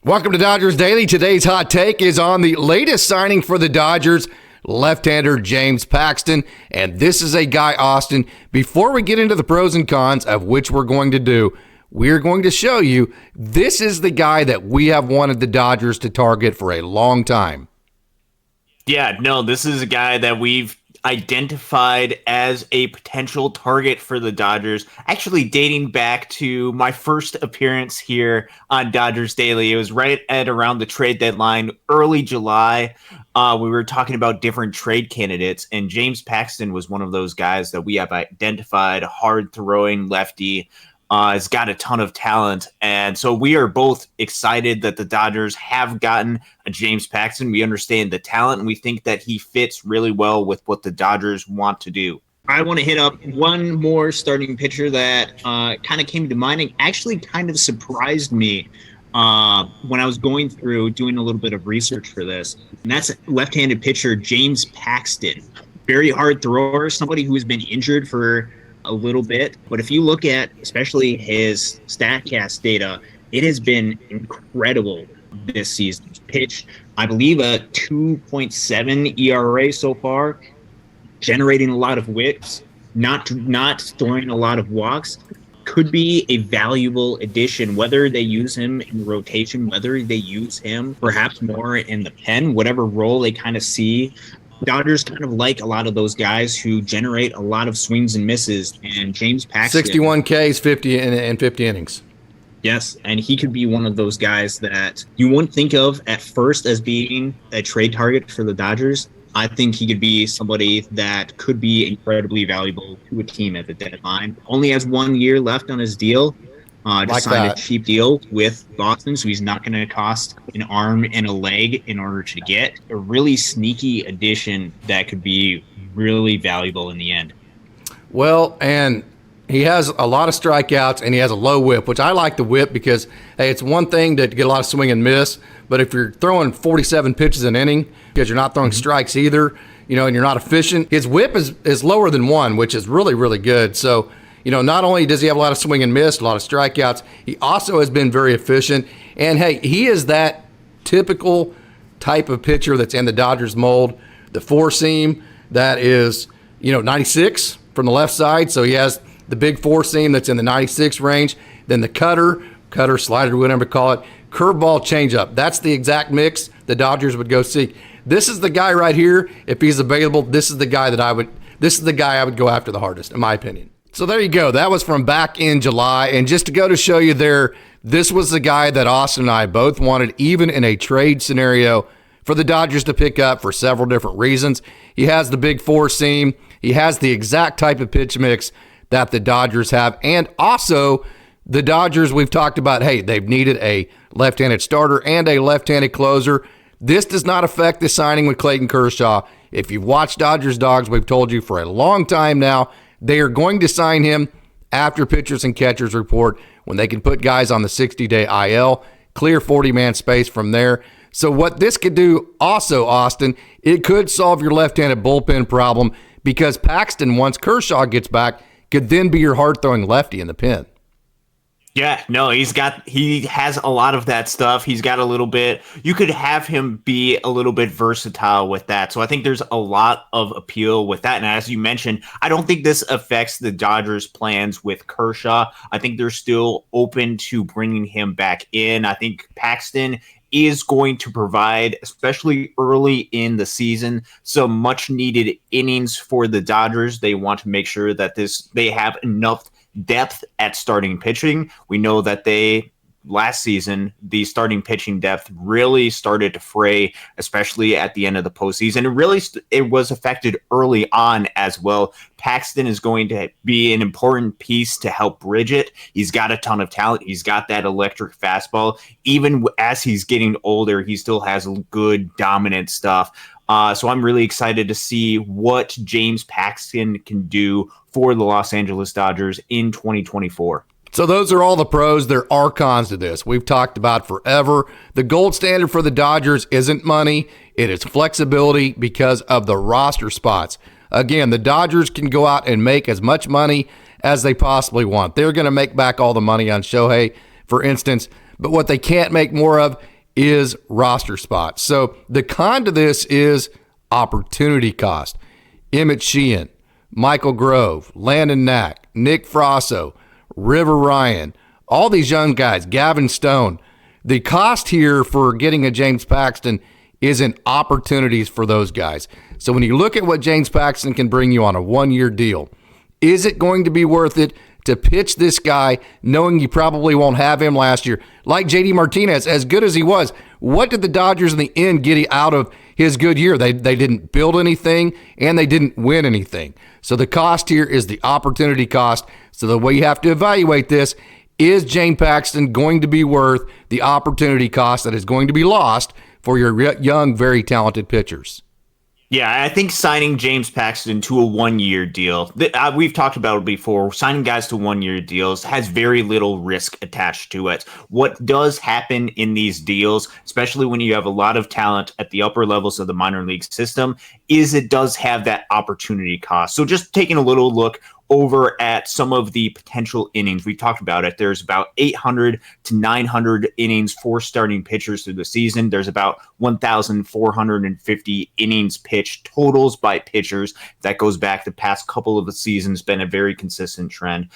Welcome to Dodgers Daily. Today's hot take is on the latest signing for the Dodgers, left-hander James Paxton. And this is a guy, Austin, before we get into the pros and cons of which we're going to do, we're going to show you this is the guy that we have wanted the Dodgers to target for a long time. Yeah, no, this is a guy that we've identified as a potential target for the Dodgers, actually dating back to my first appearance here on Dodgers Daily. It was right at around the trade deadline, early July. We were talking about different trade candidates, and James Paxton was one of those guys that we have identified, hard-throwing lefty. Has got a ton of talent, and so we are both excited that the Dodgers have gotten a James Paxton. We understand the talent, and we think that he fits really well with what the Dodgers want to do. I want to hit up one more starting pitcher that kind of came to mind and actually kind of surprised me when I was going through doing a little bit of research for this, and that's left-handed pitcher James Paxton. Very hard thrower, somebody who has been injured for a little bit, but if you look at especially his StatCast data, it has been incredible this season. He's pitched, I believe, a 2.7 ERA so far, generating a lot of whips, not throwing a lot of walks. Could be a valuable addition, whether they use him in rotation, whether they use him perhaps more in the pen, whatever role they kind of see. Dodgers kind of like a lot of those guys who generate a lot of swings and misses, and James Paxton, 61 Ks, 50 and 50 innings. Yes, and he could be one of those guys that you wouldn't think of at first as being a trade target for the Dodgers. I think he could be somebody that could be incredibly valuable to a team at the deadline. Only has 1 year left on his deal. Just signed a cheap deal with Boston, so he's not going to cost an arm and a leg in order to get a really sneaky addition that could be really valuable in the end. Well, and he has a lot of strikeouts, and he has a low whip, which I like the whip because, hey, it's one thing to get a lot of swing and miss, but if you're throwing 47 pitches an inning because you're not throwing strikes either, and you're not efficient, his whip is lower than 1, which is really, really good. So, not only does he have a lot of swing and miss, a lot of strikeouts, he also has been very efficient. And, hey, he is that typical type of pitcher that's in the Dodgers mold. The four-seam that is, 96 from the left side. So he has the big four-seam that's in the 96 range. Then the cutter, slider, whatever you call it, curveball, changeup. That's the exact mix the Dodgers would go seek. This is the guy right here. If he's available, this is the guy I would go after the hardest, in my opinion. So there you go. That was from back in July. And just to go to show you there, this was the guy that Austin and I both wanted, even in a trade scenario, for the Dodgers to pick up for several different reasons. He has the big four-seam. He has the exact type of pitch mix that the Dodgers have. And also, the Dodgers, we've talked about, hey, they've needed a left-handed starter and a left-handed closer. This does not affect the signing with Clayton Kershaw. If you've watched Dodgers Dogs, we've told you for a long time now, they are going to sign him after pitchers and catchers report when they can put guys on the 60-day IL, clear 40-man space from there. So what this could do also, Austin, it could solve your left-handed bullpen problem because Paxton, once Kershaw gets back, could then be your hard-throwing lefty in the pen. Yeah, no, he has a lot of that stuff. He's got a little bit, you could have him be a little bit versatile with that. So I think there's a lot of appeal with that. And as you mentioned, I don't think this affects the Dodgers' plans with Kershaw. I think they're still open to bringing him back in. I think Paxton is going to provide, especially early in the season, some much needed innings for the Dodgers. They want to make sure that they have enough depth at starting pitching. We know that last season, the starting pitching depth really started to fray, especially at the end of the postseason. It was affected early on as well. Paxton is going to be an important piece to help bridge it. He's got a ton of talent. He's got that electric fastball. Even as he's getting older, he still has good dominant stuff. So I'm really excited to see what James Paxton can do for the Los Angeles Dodgers in 2024. So those are all the pros. There are cons to this. We've talked about forever. The gold standard for the Dodgers isn't money. It is flexibility because of the roster spots. Again, the Dodgers can go out and make as much money as they possibly want. They're going to make back all the money on Shohei, for instance. but what they can't make more of is roster spots. So the con to this is opportunity cost. Emmett Sheehan, Michael Grove, Landon Knack, Nick Frasso, River Ryan, all these young guys, Gavin Stone. The cost here for getting a James Paxton is in opportunities for those guys. So when you look at what James Paxton can bring you on a one-year deal, is it going to be worth it to pitch this guy knowing you probably won't have him last year? Like JD Martinez, as good as he was, what did the Dodgers in the end get out of his good year? They didn't build anything, and they didn't win anything. So the cost here is the opportunity cost. So the way you have to evaluate this, is James Paxton going to be worth the opportunity cost that is going to be lost for your young, very talented pitchers? Yeah, I think signing James Paxton to a one-year deal, we've talked about it before, signing guys to one-year deals has very little risk attached to it. What does happen in these deals, especially when you have a lot of talent at the upper levels of the minor league system, is it does have that opportunity cost. So just taking a little look over at some of the potential innings. We talked about it. There's about 800 to 900 innings for starting pitchers through the season. There's about 1,450 innings pitched totals by pitchers. That goes back the past couple of the seasons, been a very consistent trend.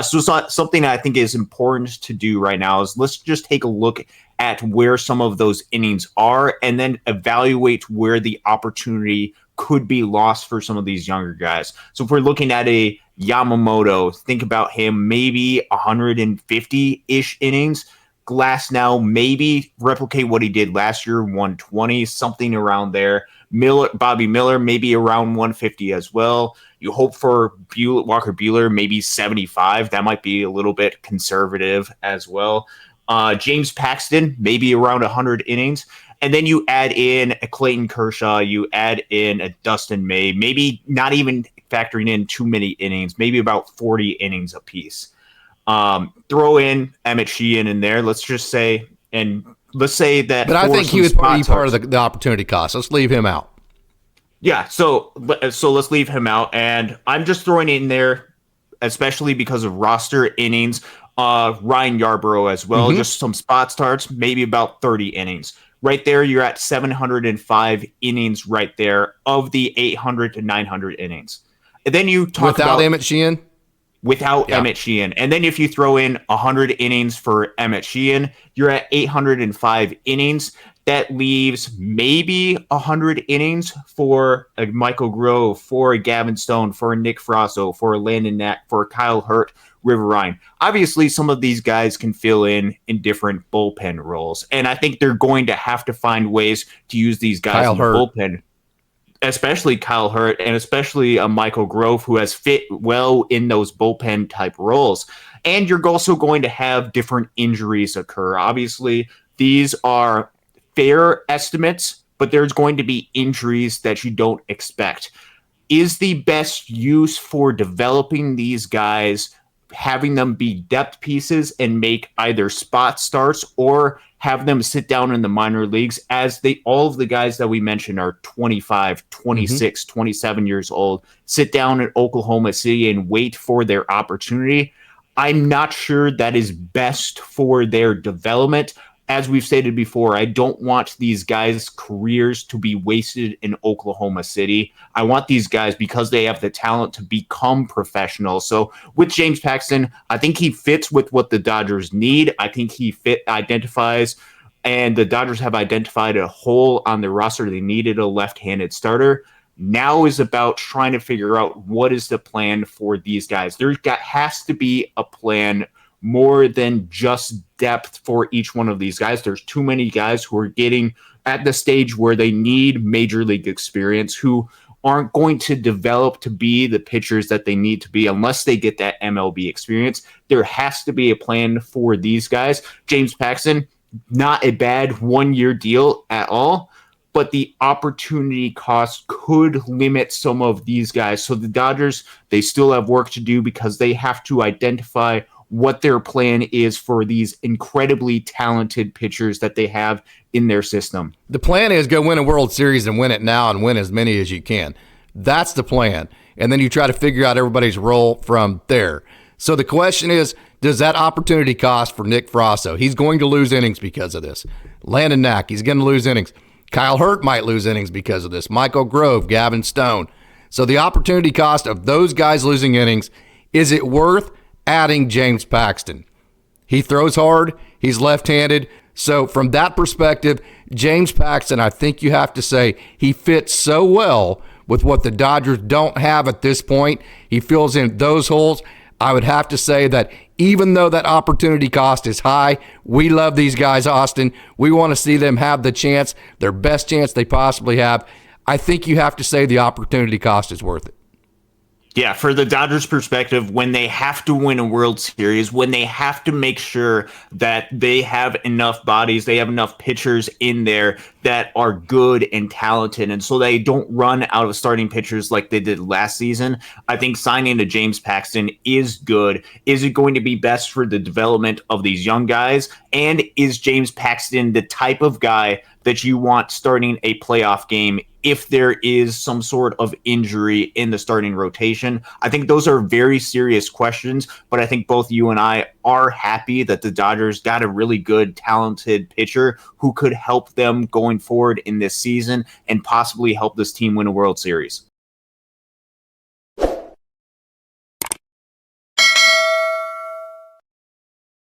So something I think is important to do right now is let's just take a look at where some of those innings are and then evaluate where the opportunity could be lost for some of these younger guys. So if we're looking at a Yamamoto, think about him, maybe 150-ish innings. Glass now maybe replicate what he did last year, 120, something around there. Bobby Miller, maybe around 150 as well. You hope for Walker Buehler, maybe 75. That might be a little bit conservative as well. James Paxton, maybe around 100 innings. And then you add in a Clayton Kershaw, you add in a Dustin May, maybe not even factoring in too many innings, maybe about 40 innings apiece. Throw in Emmett Sheehan in there, let's just say, and let's say that. But I think he would be part of the opportunity cost. Let's leave him out. Yeah, so let's leave him out. And I'm just throwing in there, especially because of roster innings, Ryan Yarbrough as well, just some spot starts, maybe about 30 innings. Right there, you're at 705 innings right there of the 800 to 900 innings. And then you talk without Emmett Sheehan? Without Emmett Sheehan. And then if you throw in 100 innings for Emmett Sheehan, you're at 805 innings. That leaves maybe 100 innings for a Michael Grove, for a Gavin Stone, for a Nick Frasso, for a Landon Knack, for a Kyle Hurt, River Ryan. Obviously, some of these guys can fill in different bullpen roles, and I think they're going to have to find ways to use these guys in the bullpen, especially Kyle Hurt and especially a Michael Grove, who has fit well in those bullpen type roles. And you're also going to have different injuries occur. Obviously, these are fair estimates, but there's going to be injuries that you don't expect. Is the best use for developing these guys having them be depth pieces and make either spot starts or have them sit down in the minor leagues, as all of the guys that we mentioned are 25, 26, 27 years old, sit down in Oklahoma City and wait for their opportunity? I'm not sure that is best for their development. As we've stated before, I don't want these guys' careers to be wasted in Oklahoma City. I want these guys, because they have the talent, to become professionals. So with James Paxton, I think he fits with what the Dodgers need. I think he identifies, and the Dodgers have identified a hole on the roster. They needed a left-handed starter. Now is about trying to figure out what is the plan for these guys. There has to be a plan more than just depth for each one of these guys. There's too many guys who are getting at the stage where they need major league experience, who aren't going to develop to be the pitchers that they need to be unless they get that MLB experience. There has to be a plan for these guys. James Paxton, not a bad one-year deal at all, but the opportunity cost could limit some of these guys. So the Dodgers, they still have work to do, because they have to identify what their plan is for these incredibly talented pitchers that they have in their system. The plan is go win a World Series and win it now and win as many as you can. That's the plan. And then you try to figure out everybody's role from there. So the question is, does that opportunity cost for Nick Frasso? He's going to lose innings because of this. Landon Knack, he's going to lose innings. Kyle Hurt might lose innings because of this. Michael Grove, Gavin Stone. So the opportunity cost of those guys losing innings, is it worth adding James Paxton? He throws hard. He's left-handed. So from that perspective, James Paxton, I think you have to say he fits so well with what the Dodgers don't have at this point. He fills in those holes. I would have to say that even though that opportunity cost is high, we love these guys, Austin. We want to see them have the chance, their best chance they possibly have. I think you have to say the opportunity cost is worth it. Yeah, for the Dodgers' perspective, when they have to win a World Series, when they have to make sure that they have enough bodies, they have enough pitchers in there that are good and talented, and so they don't run out of starting pitchers like they did last season, I think signing to James Paxton is good. Is it going to be best for the development of these young guys? And is James Paxton the type of guy that you want starting a playoff game if there is some sort of injury in the starting rotation? I think those are very serious questions, but I think both you and I are happy that the Dodgers got a really good, talented pitcher who could help them going forward in this season and possibly help this team win a World Series.